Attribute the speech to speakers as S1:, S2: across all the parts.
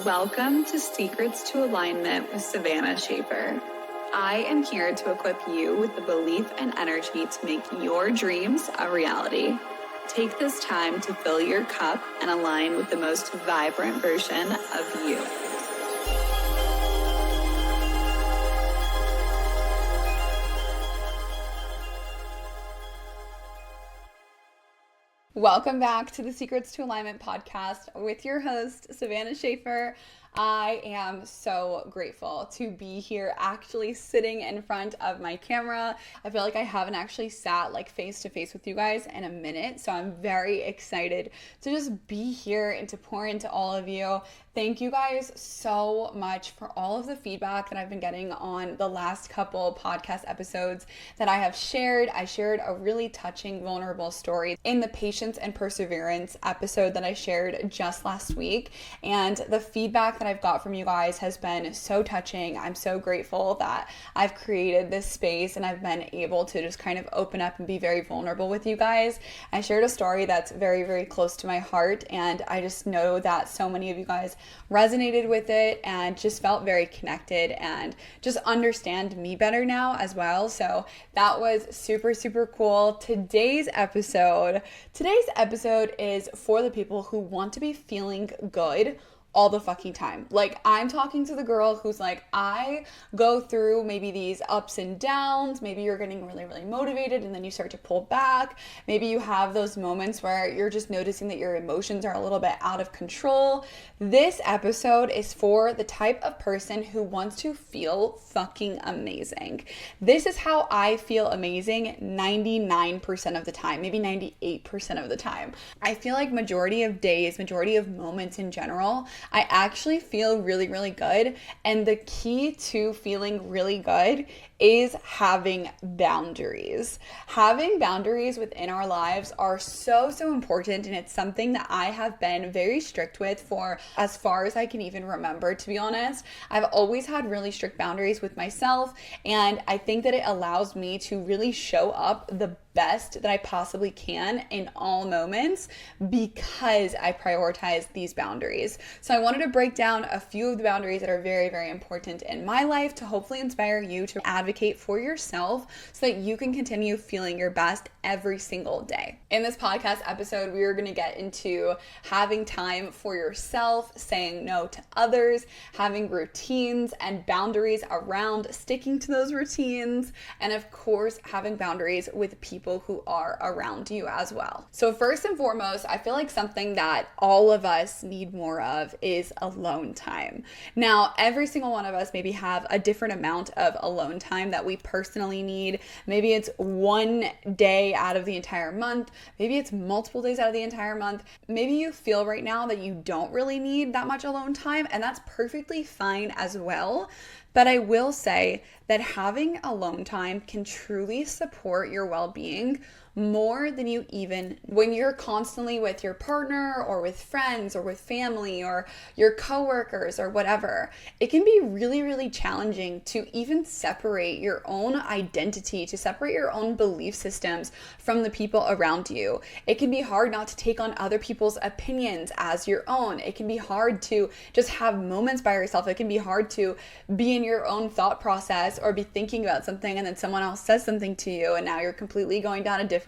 S1: Welcome to Secrets to Alignment with Savannah Schaefer. I am here to equip you with the belief and energy to make your dreams a reality. Take this time to fill your cup and align with the most vibrant version of you. Welcome back to the Secrets to Alignment podcast with your host, Savannah Schaefer. I am so grateful to be here actually sitting in front of my camera. I feel like I haven't actually sat like face to face with you guys in a minute, so I'm very excited to just be here and to pour into all of you. Thank you guys so much for all of the feedback that I've been getting on the last couple podcast episodes that I have shared. I shared a really touching, vulnerable story in the patience and perseverance episode that I shared just last week. And the feedback that I've got from you guys has been so touching. I'm so grateful that I've created this space and I've been able to just kind of open up and be very vulnerable with you guys. I shared a story that's very, very close to my heart, and I just know that so many of you guys resonated with it and just felt very connected and just understand me better now as well. So that was super, super cool. Today's episode is for the people who want to be feeling good all the fucking time. Like, I'm talking to the girl who's like, I go through maybe these ups and downs. Maybe you're getting really, really motivated and then you start to pull back. Maybe you have those moments where you're just noticing that your emotions are a little bit out of control. This episode is for the type of person who wants to feel fucking amazing. This is how I feel amazing 99% of the time, maybe 98% of the time. I feel like majority of days, majority of moments in general, I actually feel really, really good. And the key to feeling really good is having boundaries. Having boundaries within our lives are so, so important. And it's something that I have been very strict with for as far as I can even remember, to be honest. I've always had really strict boundaries with myself. And I think that it allows me to really show up the best that I possibly can in all moments because I prioritize these boundaries. So I wanted to break down a few of the boundaries that are very, very important in my life to hopefully inspire you to advocate for yourself so that you can continue feeling your best every single day. In this podcast episode, we are going to get into having time for yourself, saying no to others, having routines and boundaries around sticking to those routines, and of course, having boundaries with people who are around you as well. So first and foremost, I feel like something that all of us need more of is alone time. Now, every single one of us maybe have a different amount of alone time that we personally need. Maybe it's one day out of the entire month. Maybe it's multiple days out of the entire month. Maybe you feel right now that you don't really need that much alone time, and that's perfectly fine as well. But I will say that having alone time can truly support your well-being more than you even when you're constantly with your partner or with friends or with family or your coworkers or whatever. It can be really, really challenging to even separate your own identity, to separate your own belief systems from the people around you. It can be hard not to take on other people's opinions as your own. It can be hard to just have moments by yourself. It can be hard to be in your own thought process or be thinking about something and then someone else says something to you and now you're completely going down a different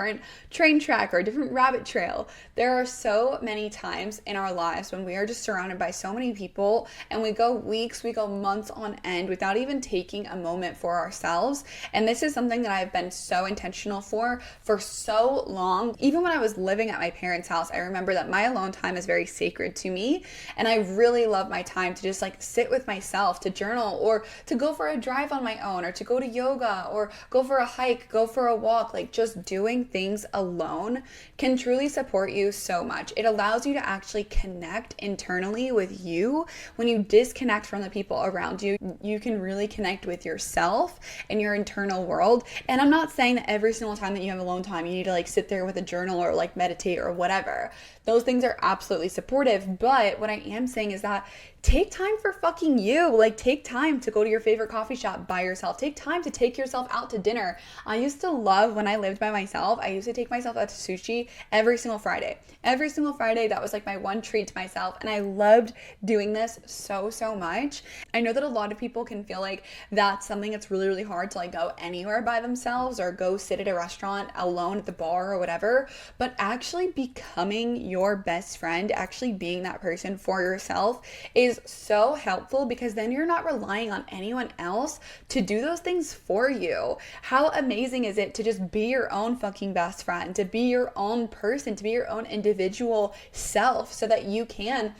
S1: train track or a different rabbit trail. There are so many times in our lives when we are just surrounded by so many people and we go weeks, we go months on end without even taking a moment for ourselves. And this is something that I've been so intentional for so long. Even when I was living at my parents' house, I remember that my alone time is very sacred to me. And I really love my time to just like sit with myself, to journal, or to go for a drive on my own, or to go to yoga, or go for a hike, go for a walk. Like, just doing things alone can truly support you so much. It allows you to actually connect internally with you. When you disconnect from the people around you, you can really connect with yourself and your internal world. And I'm not saying that every single time that you have alone time, you need to like sit there with a journal or like meditate or whatever. Those things are absolutely supportive. But what I am saying is that take time for fucking you. Like, take time to go to your favorite coffee shop by yourself. Take time to take yourself out to dinner. I used to love, when I lived by myself, I used to take myself out to sushi every single Friday. Every single Friday, that was like my one treat to myself. And I loved doing this so, so much. I know that a lot of people can feel like that's something that's really, really hard to like go anywhere by themselves or go sit at a restaurant alone at the bar or whatever. But actually becoming your best friend, actually being that person for yourself is so helpful, because then you're not relying on anyone else to do those things for you. How amazing is it to just be your own fucking best friend, to be your own person, to be your own individual self, so that you can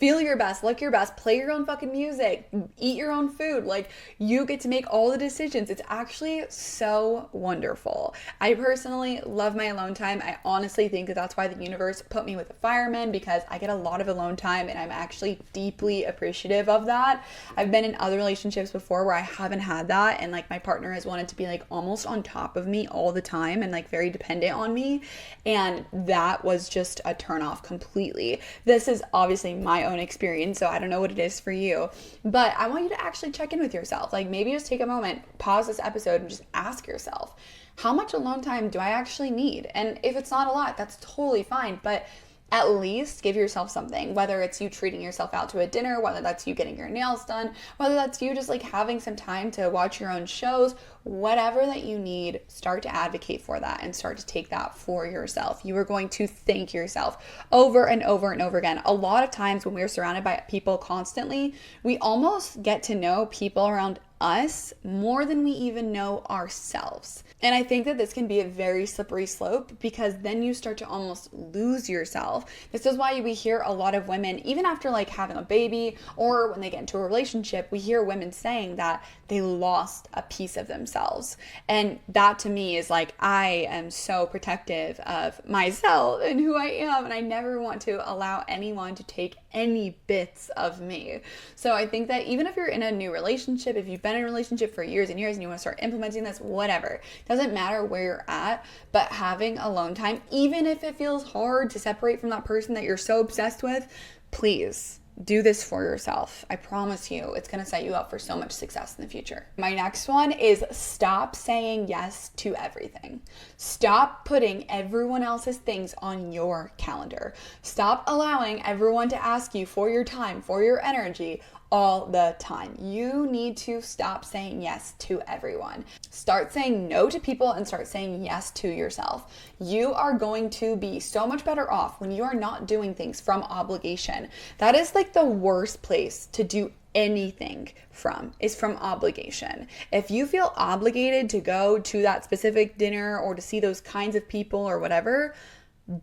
S1: feel your best, look your best, play your own fucking music, eat your own food. Like, you get to make all the decisions. It's actually so wonderful. I personally love my alone time. I honestly think that that's why the universe put me with a fireman, because I get a lot of alone time and I'm actually deeply appreciative of that. I've been in other relationships before where I haven't had that, and like my partner has wanted to be like almost on top of me all the time and like very dependent on me, and that was just a turn off completely. This is obviously my own experience, so I don't know what it is for you, but I want you to actually check in with yourself. Like, maybe just take a moment, pause this episode, and just ask yourself, how much alone time do I actually need? And if it's not a lot, that's totally fine, but at least give yourself something, whether it's you treating yourself out to a dinner, whether that's you getting your nails done, whether that's you just like having some time to watch your own shows, whatever that you need, start to advocate for that and start to take that for yourself. You are going to thank yourself over and over and over again. A lot of times when we're surrounded by people constantly, we almost get to know people around us more than we even know ourselves. And I think that this can be a very slippery slope, because then you start to almost lose yourself. This is why we hear a lot of women, even after like having a baby or when they get into a relationship, we hear women saying that they lost a piece of themselves. And that to me is like, I am so protective of myself and who I am, and I never want to allow anyone to take any bits of me. So I think that even if you're in a new relationship, if you've been in a relationship for years and years and you want to start implementing this, whatever, doesn't matter where you're at, but having alone time, even if it feels hard to separate from that person that you're so obsessed with, please do this for yourself. I promise you, it's going to set you up for so much success in the future. My next one is stop saying yes to everything. Stop putting everyone else's things on your calendar. Stop allowing everyone to ask you for your time, for your energy, all the time. You need to stop saying yes to everyone. Start saying no to people and start saying yes to yourself. You are going to be so much better off when you are not doing things from obligation. That is like the worst place to do anything from, is from obligation. If you feel obligated to go to that specific dinner or to see those kinds of people or whatever,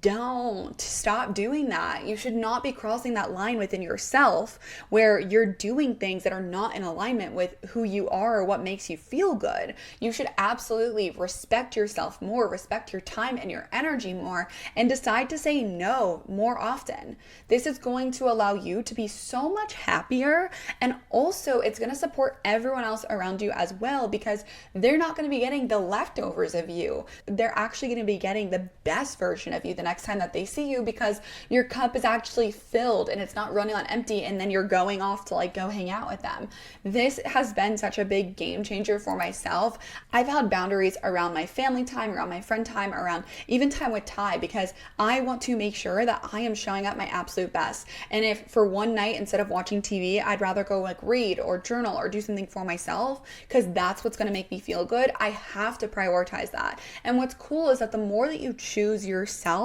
S1: don't stop doing that. You should not be crossing that line within yourself where you're doing things that are not in alignment with who you are or what makes you feel good. You should absolutely respect yourself more, respect your time and your energy more, and decide to say no more often. This is going to allow you to be so much happier, and also it's going to support everyone else around you as well, because they're not going to be getting the leftovers of you. They're actually going to be getting the best version of you the next time that they see you, because your cup is actually filled and it's not running on empty, and then you're going off to like go hang out with them. This has been such a big game changer for myself. I've had boundaries around my family time, around my friend time, around even time with Ty, because I want to make sure that I am showing up my absolute best. And if for one night, instead of watching TV, I'd rather go like read or journal or do something for myself, because that's what's going to make me feel good, I have to prioritize that. And what's cool is that the more that you choose yourself,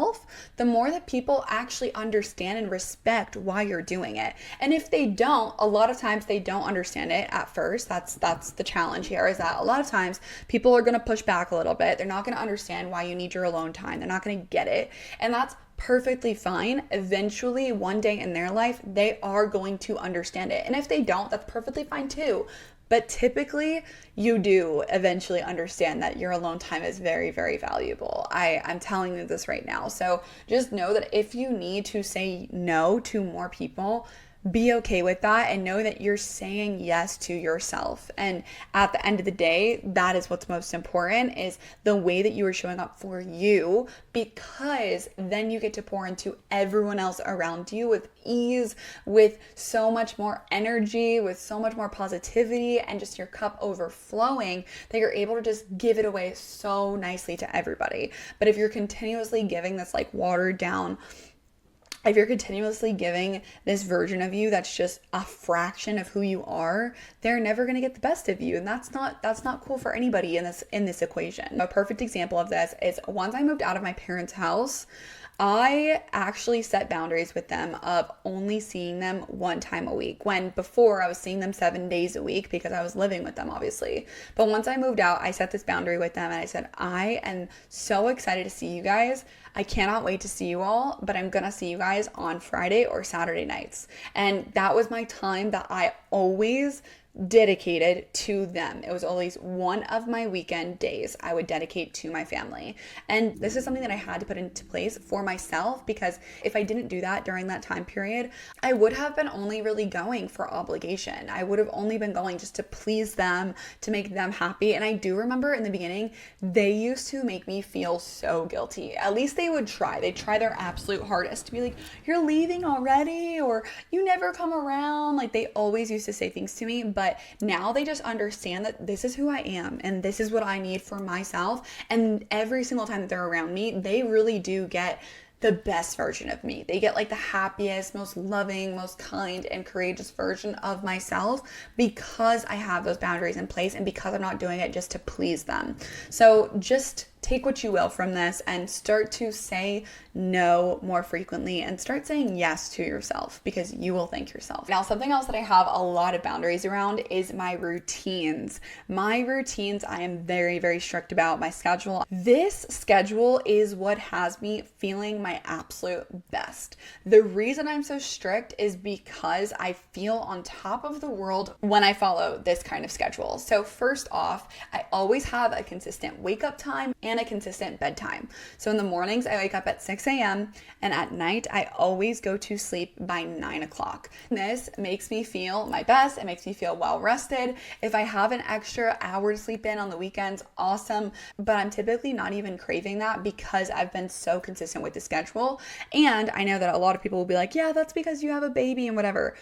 S1: the more that people actually understand and respect why you're doing it. And if they don't, a lot of times they don't understand it at first. That's the challenge here, is that a lot of times people are going to push back a little bit. They're not going to understand why you need your alone time. They're not going to get it. And that's perfectly fine. Eventually, one day in their life, they are going to understand it. And if they don't, that's perfectly fine too. But typically, you do eventually understand that your alone time is very, very valuable. I'm telling you this right now. So just know that if you need to say no to more people, be okay with that and know that you're saying yes to yourself. And at the end of the day, that is what's most important, is the way that you are showing up for you, because then you get to pour into everyone else around you with ease, with so much more energy, with so much more positivity, and just your cup overflowing, that you're able to just give it away so nicely to everybody. But if you're continuously giving this like watered down, if you're continuously giving this version of you that's just a fraction of who you are, they're never going to get the best of you. And that's not cool for anybody in this equation. A perfect example of this is once I moved out of my parents' house, I actually set boundaries with them of only seeing them one time a week, when before I was seeing them 7 days a week because I was living with them, obviously. But once I moved out, I set this boundary with them and I said, I am so excited to see you guys. I cannot wait to see you all, but I'm gonna see you guys on Friday or Saturday nights. And that was my time that I always dedicated to them. It was always one of my weekend days I would dedicate to my family. And this is something that I had to put into place for myself, because if I didn't do that during that time period, I would have been only really going for obligation. I would have only been going just to please them, to make them happy. And I do remember in the beginning, they used to make me feel so guilty. At least they would try. They'd try their absolute hardest to be like, you're leaving already, or you never come around. Like, they always used to say things to me, but now they just understand that this is who I am and this is what I need for myself. And every single time that they're around me, they really do get the best version of me. They get like the happiest, most loving, most kind and courageous version of myself, because I have those boundaries in place and because I'm not doing it just to please them. So just take what you will from this and start to say no more frequently and start saying yes to yourself, because you will thank yourself. Now, something else that I have a lot of boundaries around is my routines. My routines, I am very, very strict about my schedule. This schedule is what has me feeling my absolute best. The reason I'm so strict is because I feel on top of the world when I follow this kind of schedule. So first off, I always have a consistent wake up time and a consistent bedtime. So in the mornings, I wake up at 6 a.m. and at night, I always go to sleep by 9 o'clock. This makes me feel my best. It makes me feel well rested. If I have an extra hour to sleep in on the weekends, awesome. But I'm typically not even craving that because I've been so consistent with the schedule. And I know that a lot of people will be like, yeah, that's because you have a baby and whatever.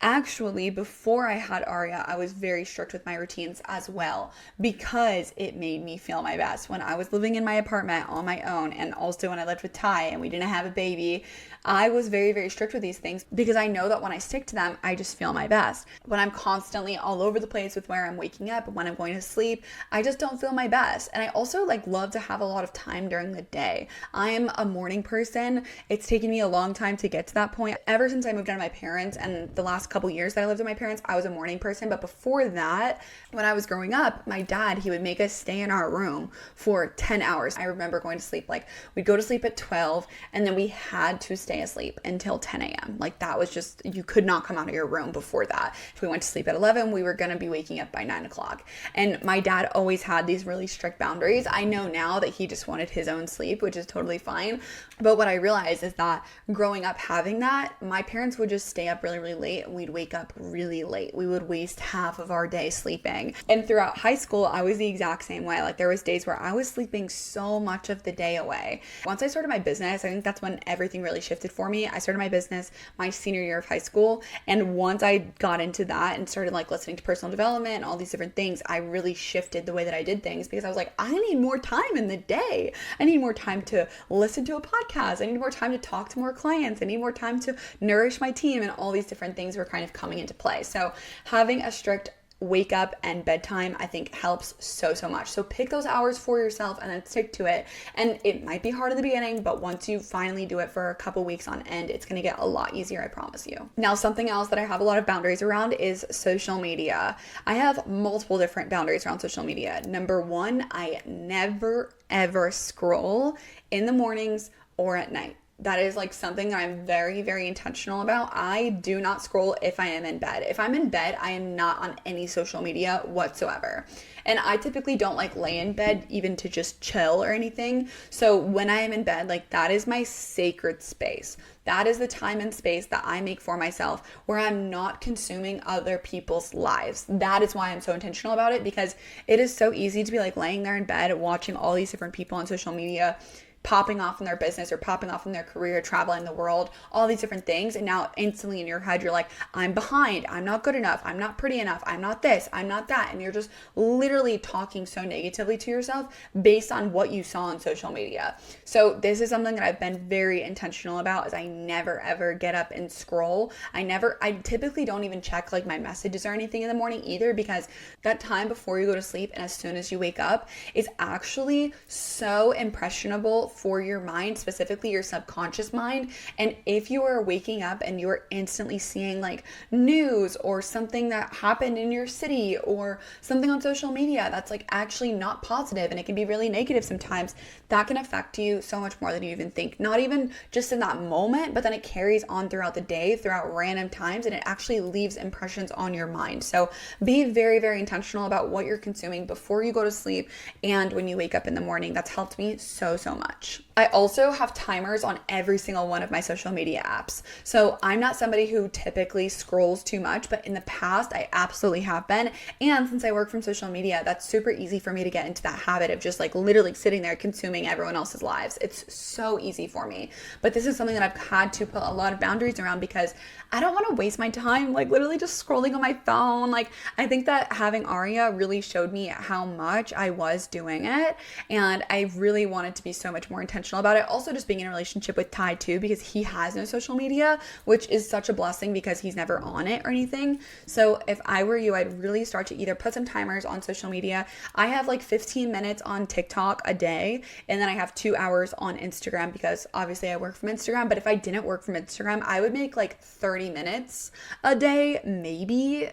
S1: Actually, before I had Aria, I was very strict with my routines as well, because it made me feel my best. When I was living in my apartment on my own, and also when I lived with Ty and we didn't have a baby, I was very, very strict with these things because I know that when I stick to them, I just feel my best. When I'm constantly all over the place with where I'm waking up and when I'm going to sleep, I just don't feel my best. And I also love to have a lot of time during the day. I'm a morning person. It's taken me a long time to get to that point. Ever since I moved out of my parents and the last couple years that I lived with my parents, I was a morning person. But before that, when I was growing up, my dad, he would make us stay in our room for 10 hours. I remember going to sleep, we'd go to sleep at 12 and then we had to stay asleep until 10 a.m. That was just, you could not come out of your room before that. If we went to sleep at 11, we were going to be waking up by 9 o'clock. And my dad always had these really strict boundaries. I know now that he just wanted his own sleep, which is totally fine. But what I realized is that growing up having that, my parents would just stay up really, really late and we'd wake up really late. We would waste half of our day sleeping. And throughout high school, I was the exact same way. There was days where I was sleeping so much of the day away. Once I started my business, I think that's when everything really shifted for me. I started my business my senior year of high school. And once I got into that and started listening to personal development and all these different things, I really shifted the way that I did things, because I was like, I need more time in the day. I need more time to listen to a podcast. I need more time to talk to more clients. I need more time to nourish my team, and all these different things were kind of coming into play. So having a strict wake up and bedtime, I think, helps so much. So pick those hours for yourself and then stick to it. And it might be hard in the beginning, but once you finally do it for a couple weeks on end, it's going to get a lot easier, I promise you. Now, something else that I have a lot of boundaries around is social media. I have multiple different boundaries around social media. Number one, I never ever scroll in the mornings or at night. that is like something that I'm very, very intentional about. I do not scroll if I am in bed. If I'm in bed, I am not on any social media whatsoever. And I typically don't like lay in bed even to just chill or anything. So when I am in bed, like that is my sacred space. That is the time and space that I make for myself where I'm not consuming other people's lives. That is why I'm so intentional about it, because it is so easy to be like laying there in bed watching all these different people on social media popping off in their business or popping off in their career, traveling the world, all these different things. And now instantly in your head, you're like, I'm behind. I'm not good enough. I'm not pretty enough. I'm not this. I'm not that. And you're just literally talking so negatively to yourself based on what you saw on social media. So this is something that I've been very intentional about, is I never ever get up and scroll. I typically don't even check like my messages or anything in the morning either, because that time before you go to sleep and as soon as you wake up is actually so impressionable for your mind, specifically your subconscious mind. And if you are waking up and you're instantly seeing like news or something that happened in your city or something on social media that's like actually not positive, and it can be really negative sometimes, that can affect you so much more than you even think. Not even just in that moment, but then it carries on throughout the day, throughout random times, and it actually leaves impressions on your mind. So be very, very intentional about what you're consuming before you go to sleep and when you wake up in the morning. That's helped me so, so much. I also have timers on every single one of my social media apps. So I'm not somebody who typically scrolls too much, but in the past I absolutely have been. And since I work from social media, that's super easy for me to get into that habit of just like literally sitting there consuming everyone else's lives. It's so easy for me. But this is something that I've had to put a lot of boundaries around, because I don't want to waste my time like literally just scrolling on my phone. Like I think that having Aria really showed me how much I was doing it, and I really wanted to be so much more intentional about it. Also just being in a relationship with Ty too, because he has no social media, which is such a blessing because he's never on it or anything. So if I were you, I'd really start to either put some timers on social media. I have like 15 minutes on TikTok a day, and then I have 2 hours on Instagram, because obviously I work from Instagram. But if I didn't work from Instagram, I would make like 30 minutes a day, maybe.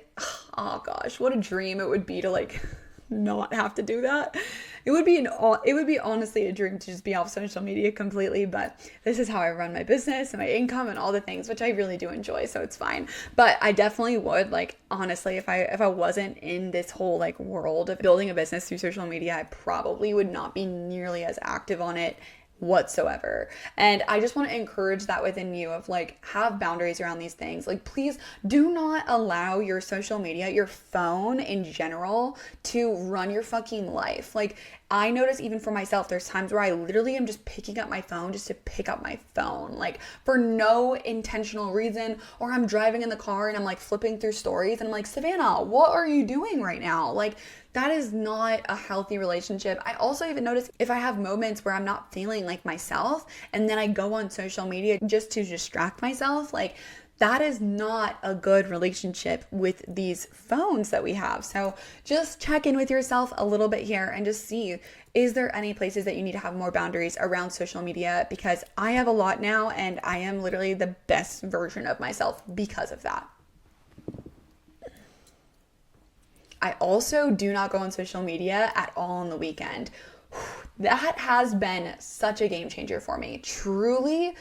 S1: Oh gosh, what a dream it would be to like not have to do that. It would be honestly a dream to just be off social media completely, but this is how I run my business and my income and all the things, which I really do enjoy, so it's fine. But I definitely would, like, honestly, if I wasn't in this whole like world of building a business through social media, I probably would not be nearly as active on it whatsoever. And I just want to encourage that within you, of like, have boundaries around these things. Like, please do not allow your social media, your phone in general, to run your fucking life. Like, I notice even for myself, there's times where I literally am just picking up my phone just to pick up my phone, like for no intentional reason. Or I'm driving in the car and I'm like flipping through stories and I'm like, Savannah, what are you doing right now? Like, that is not a healthy relationship. I also even notice if I have moments where I'm not feeling like myself and then I go on social media just to distract myself, like, that is not a good relationship with these phones that we have. So just check in with yourself a little bit here and just see, is there any places that you need to have more boundaries around social media? Because I have a lot now, and I am literally the best version of myself because of that. I also do not go on social media at all on the weekend. That has been such a game changer for me. Truly,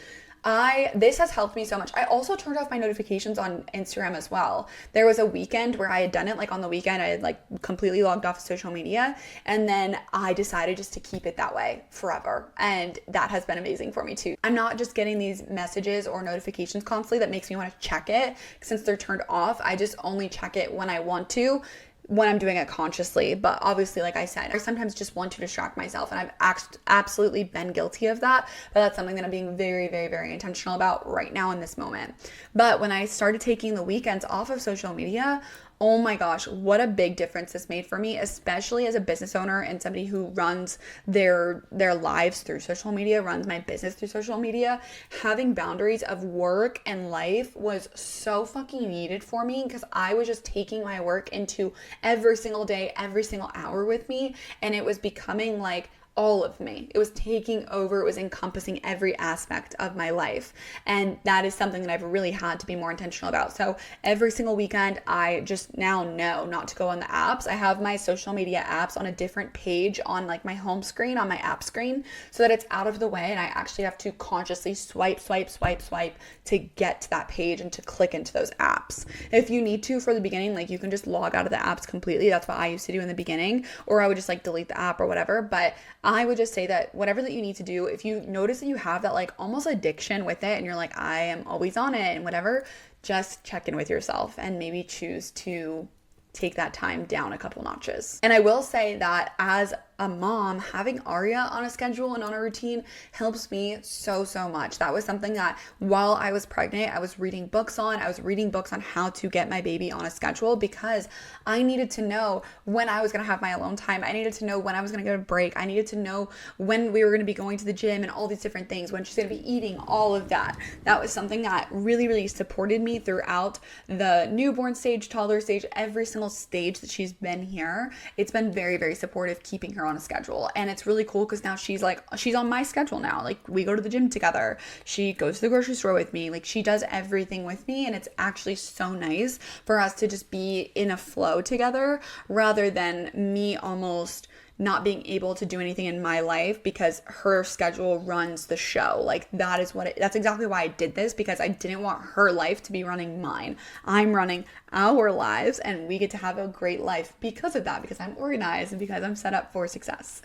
S1: this has helped me so much. I also turned off my notifications on Instagram as well. There was a weekend where I had done it, like on the weekend, I had like completely logged off social media, and then I decided just to keep it that way forever. And that has been amazing for me too. I'm not just getting these messages or notifications constantly that makes me want to check it. Since they're turned off, I just only check it when I want to, when I'm doing it consciously. But obviously, like I said, I sometimes just want to distract myself, and I've absolutely been guilty of that. But that's something that I'm being very, very, very intentional about right now in this moment. But when I started taking the weekends off of social media, oh my gosh, what a big difference this made for me, especially as a business owner and somebody who runs their lives through social media, runs my business through social media. Having boundaries of work and life was so fucking needed for me, because I was just taking my work into every single day, every single hour with me, and it was becoming like all of me. It was taking over. It was encompassing every aspect of my life. And that is something that I've really had to be more intentional about. So every single weekend, I just now know not to go on the apps. I have my social media apps on a different page on like my home screen, on my app screen, so that it's out of the way and I actually have to consciously swipe to get to that page and to click into those apps. If you need to for the beginning, like you can just log out of the apps completely. That's what I used to do in the beginning, or I would just like delete the app or whatever. But I would just say that whatever that you need to do, if you notice that you have that like almost addiction with it and you're like, I am always on it and whatever, just check in with yourself and maybe choose to take that time down a couple notches. And I will say that as a mom, having Aria on a schedule and on a routine helps me so much. That was something that while I was pregnant, I was reading books on. I was reading books on how to get my baby on a schedule because I needed to know when I was going to have my alone time. I needed to know when I was going to get a break. I needed to know when we were going to be going to the gym and all these different things, when she's going to be eating, all of that. That was something that really supported me throughout the newborn stage, toddler stage, every single stage that she's been here. It's been very supportive keeping her on a schedule. And it's really cool because now she's on my schedule now. Like we go to the gym together. She goes to the grocery store with me. Like she does everything with me. And it's actually so nice for us to just be in a flow together rather than me almost not being able to do anything in my life because her schedule runs the show. Like that's exactly why I did this, because I didn't want her life to be running mine. I'm running our lives and we get to have a great life because of that, because I'm organized and because I'm set up for success.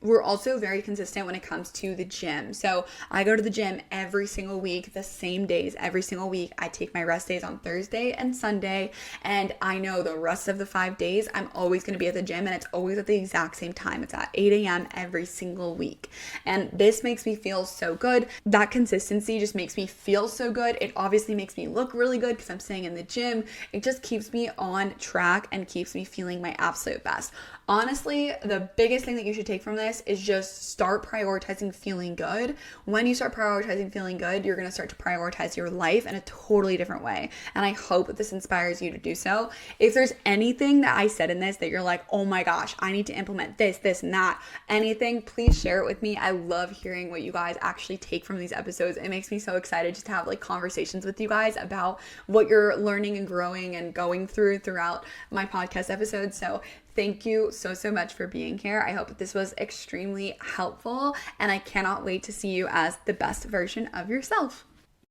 S1: We're also very consistent when it comes to the gym. So I go to the gym every single week, the same days every single week. I take my rest days on Thursday and Sunday, and I know the rest of the 5 days I'm always going to be at the gym, and it's always at the exact same time. It's at 8 a.m. every single week. And this makes me feel so good. That consistency just makes me feel so good. It obviously makes me look really good because I'm staying in the gym. It just keeps me on track and keeps me feeling my absolute best. Honestly, the biggest thing that you should take from this is just start prioritizing feeling good. When you start prioritizing feeling good, you're going to start to prioritize your life in a totally different way. And I hope that this inspires you to do so. If there's anything that I said in this that you're like, oh my gosh, I need to implement this and that, anything, please share it with me. I love hearing what you guys actually take from these episodes. It makes me so excited just to have like conversations with you guys about what you're learning and growing and going throughout my podcast episodes. So thank you so much for being here. I hope that this was extremely helpful, and I cannot wait to see you as the best version of yourself.